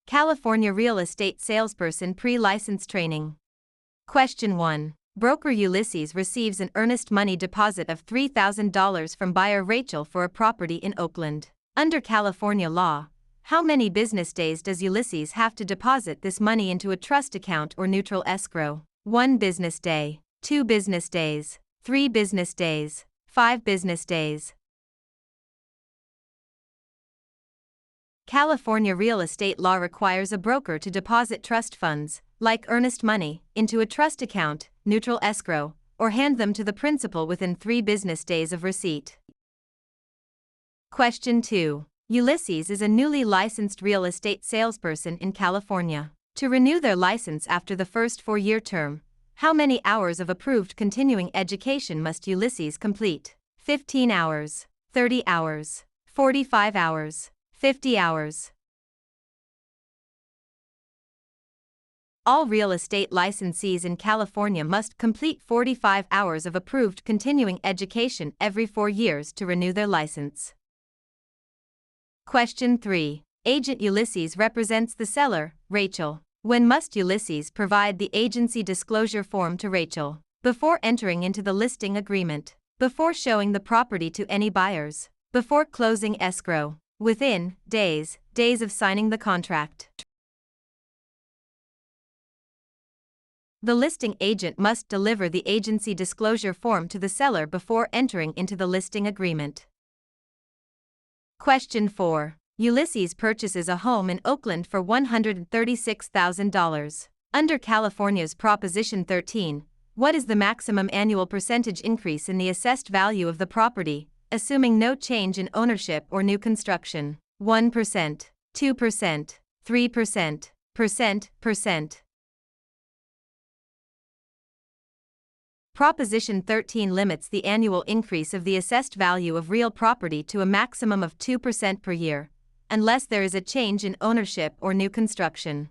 California Real Estate Salesperson Pre-License Training. Question 1. Broker Ulysses receives an earnest money deposit of $3,000 from buyer Rachel for a property in Oakland. Under California law, how many business days does Ulysses have to deposit this money into a trust account or neutral escrow? 1 business day, 2 business days, 3 business days, 5 business days. California real estate law requires a broker to deposit trust funds, like earnest money, into a trust account, neutral escrow, or hand them to the principal within 3 business days of receipt. Question 2. Ulysses is a newly licensed real estate salesperson in California. To renew their license after the first 4-year term, how many hours of approved continuing education must Ulysses complete? 15 hours, 30 hours, 45 hours, 50 hours. All real estate licensees in California must complete 45 hours of approved continuing education every 4 years to renew their license. Question 3. Agent Ulysses represents the seller, Rachel. When must Ulysses provide the agency disclosure form to Rachel? Before entering into the listing agreement, before showing the property to any buyers, before closing escrow, within days of signing the contract. The listing agent must deliver the agency disclosure form to the seller before entering into the listing agreement. Question 4. Ulysses purchases a home in Oakland for $136,000. Under California's Proposition 13, what is the maximum annual percentage increase in the assessed value of the property, assuming no change in ownership or new construction? 1%, 2%, 3%, percent. Proposition 13 limits the annual increase of the assessed value of real property to a maximum of 2% per year, unless there is a change in ownership or new construction.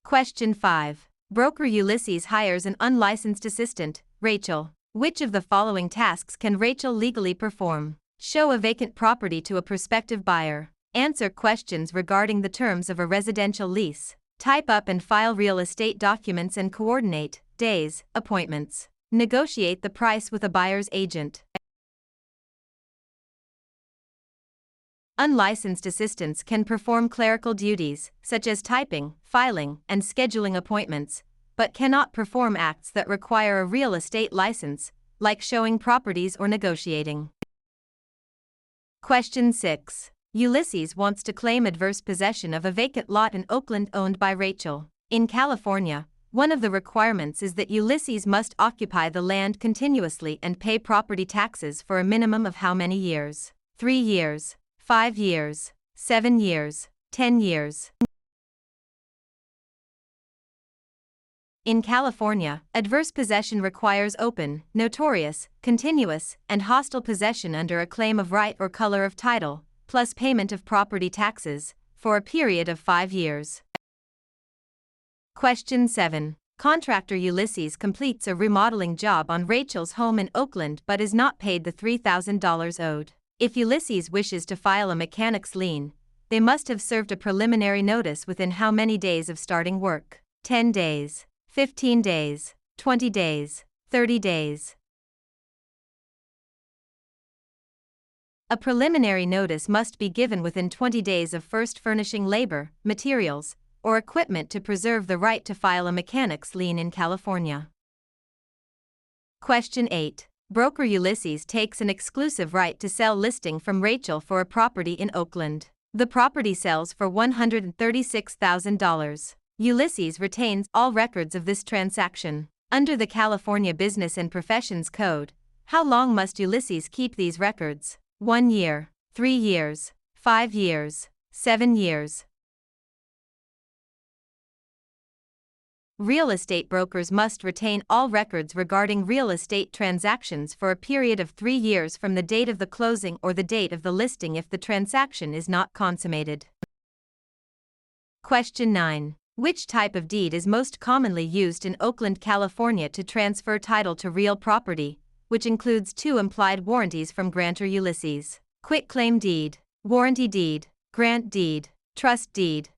Question 5. Broker Ulysses hires an unlicensed assistant, Rachel. Which of the following tasks can Rachel legally perform? Show a vacant property to a prospective buyer. Answer questions regarding the terms of a residential lease. Type up and file real estate documents and coordinate days, appointments. Negotiate the price with a buyer's agent. Unlicensed assistants can perform clerical duties, such as typing, filing, and scheduling appointments, but cannot perform acts that require a real estate license, like showing properties or negotiating. Question 6. Ulysses wants to claim adverse possession of a vacant lot in Oakland owned by Rachel. In California, one of the requirements is that Ulysses must occupy the land continuously and pay property taxes for a minimum of how many years? 3 years, 5 years, 7 years, 10 years. In California, adverse possession requires open, notorious, continuous, and hostile possession under a claim of right or color of title, plus payment of property taxes, for a period of 5 years. Question 7. Contractor Ulysses completes a remodeling job on Rachel's home in Oakland but is not paid the $3,000 owed. If Ulysses wishes to file a mechanic's lien, they must have served a preliminary notice within how many days of starting work? 10 days. 15 days, 20 days, 30 days. A preliminary notice must be given within 20 days of first furnishing labor, materials, or equipment to preserve the right to file a mechanic's lien in California. Question 8. Broker Ulysses takes an exclusive right to sell listing from Rachel for a property in Oakland. The property sells for $136,000. Ulysses retains all records of this transaction. Under the California Business and Professions Code, how long must Ulysses keep these records? 1 year, 3 years, 5 years, 7 years. Real estate brokers must retain all records regarding real estate transactions for a period of 3 years from the date of the closing or the date of the listing if the transaction is not consummated. Question 9. Which type of deed is most commonly used in Oakland, California to transfer title to real property, which includes 2 implied warranties from grantor Ulysses? Quitclaim deed, warranty deed, grant deed. Trust deed.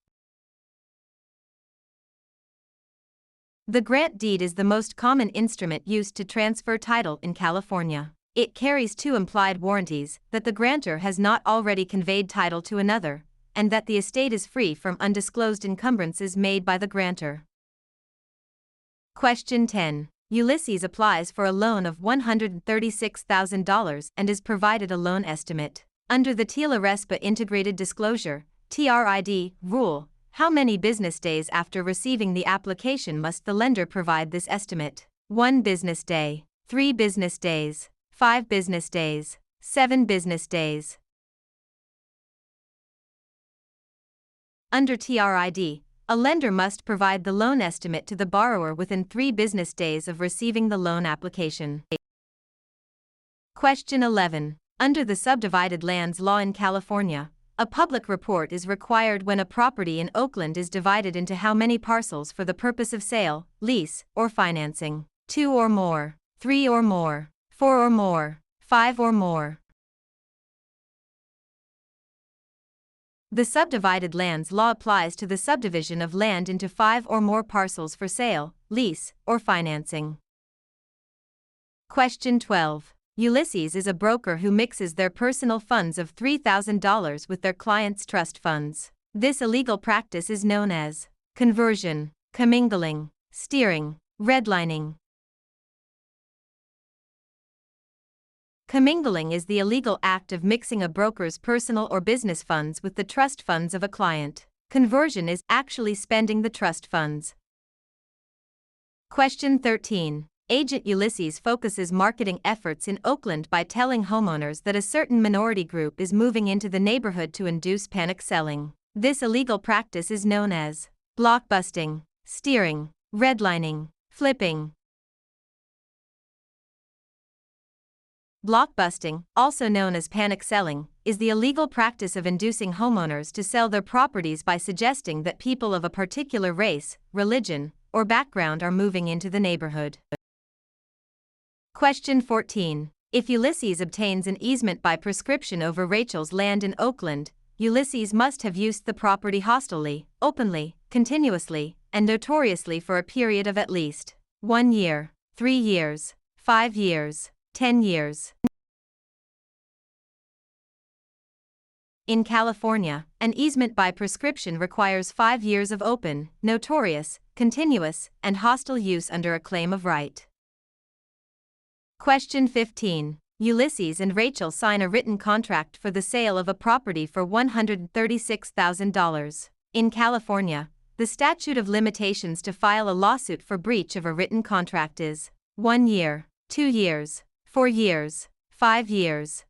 The grant deed is the most common instrument used to transfer title in California. It carries two implied warranties that the grantor has not already conveyed title to another, and that the estate is free from undisclosed encumbrances made by the grantor. Question 10. Ulysses applies for a loan of $136,000 and is provided a loan estimate. Under the TILA-RESPA Integrated Disclosure (TRID) rule, how many business days after receiving the application must the lender provide this estimate? 1 business day, 3 business days, 5 business days, 7 business days. Under TRID, a lender must provide the loan estimate to the borrower within 3 business days of receiving the loan application. Question 11. Under the Subdivided Lands Law in California, a public report is required when a property in Oakland is divided into how many parcels for the purpose of sale, lease, or financing? 2 or more, 3 or more, 4 or more, 5 or more. The Subdivided Lands Law applies to the subdivision of land into 5 or more parcels for sale, lease, or financing. Question 12. Ulysses is a broker who mixes their personal funds of $3,000 with their clients' trust funds. This illegal practice is known as conversion, commingling, steering, redlining. Commingling is the illegal act of mixing a broker's personal or business funds with the trust funds of a client. Conversion is actually spending the trust funds. Question 13. Agent Ulysses focuses marketing efforts in Oakland by telling homeowners that a certain minority group is moving into the neighborhood to induce panic selling. This illegal practice is known as blockbusting, steering, redlining, flipping. Blockbusting, also known as panic selling, is the illegal practice of inducing homeowners to sell their properties by suggesting that people of a particular race, religion, or background are moving into the neighborhood. Question 14. If Ulysses obtains an easement by prescription over Rachel's land in Oakland, Ulysses must have used the property hostilely, openly, continuously, and notoriously for a period of at least 1 year, 3 years, 5 years, 10 years. In California, an easement by prescription requires 5 years of open, notorious, continuous, and hostile use under a claim of right. Question 15. Ulysses and Rachel sign a written contract for the sale of a property for $136,000. In California, the statute of limitations to file a lawsuit for breach of a written contract is 1 year, 2 years, 4 years, 5 years.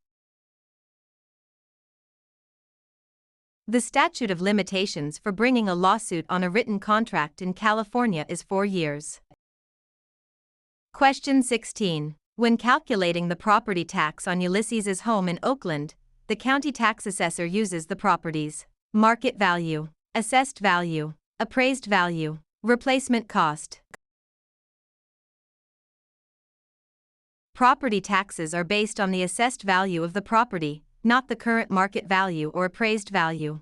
The statute of limitations for bringing a lawsuit on a written contract in California is 4 years. Question 16. When calculating the property tax on Ulysses's home in Oakland, the county tax assessor uses the property's market value, assessed value, appraised value, replacement cost. Property taxes are based on the assessed value of the property, not the current market value or appraised value.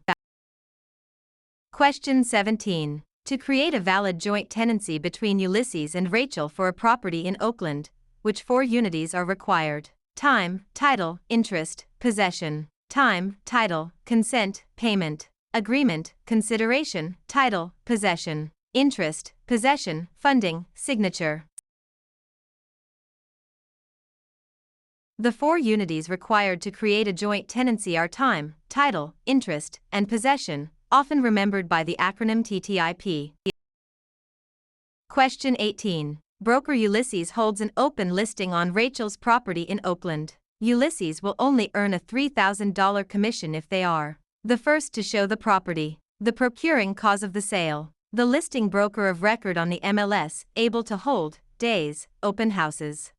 Question 17. To create a valid joint tenancy between Ulysses and Rachel for a property in Oakland, which 4 unities are required? Time, title, interest, possession. Time, title, consent, payment. Agreement, consideration, title, possession. Interest, possession, funding, signature. The 4 unities required to create a joint tenancy are time, title, interest, and possession, often remembered by the acronym TTIP. Question 18. Broker Ulysses holds an open listing on Rachel's property in Oakland. Ulysses will only earn a $3,000 commission if they are the first to show the property, the procuring cause of the sale, the listing broker of record on the MLS, able to hold days, open houses.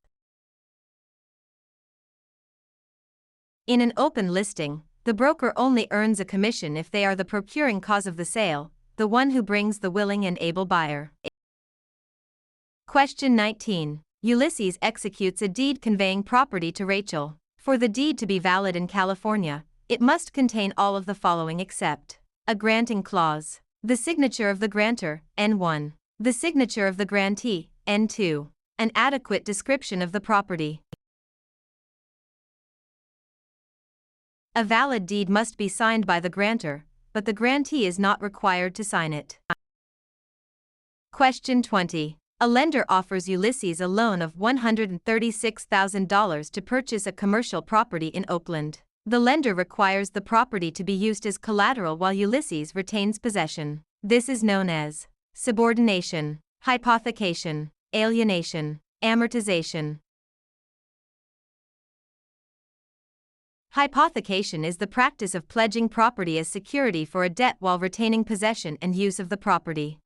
In an open listing, the broker only earns a commission if they are the procuring cause of the sale, the one who brings the willing and able buyer. Question 19. Ulysses executes a deed conveying property to Rachel. For the deed to be valid in California, it must contain all of the following except A granting clause. The signature of the grantor, N1. The signature of the grantee, N2. An adequate description of the property. A valid deed must be signed by the grantor, but the grantee is not required to sign it. Question 20. A lender offers Ulysses a loan of $136,000 to purchase a commercial property in Oakland. The lender requires the property to be used as collateral while Ulysses retains possession. This is known as subordination, hypothecation, alienation, amortization. Hypothecation is the practice of pledging property as security for a debt while retaining possession and use of the property.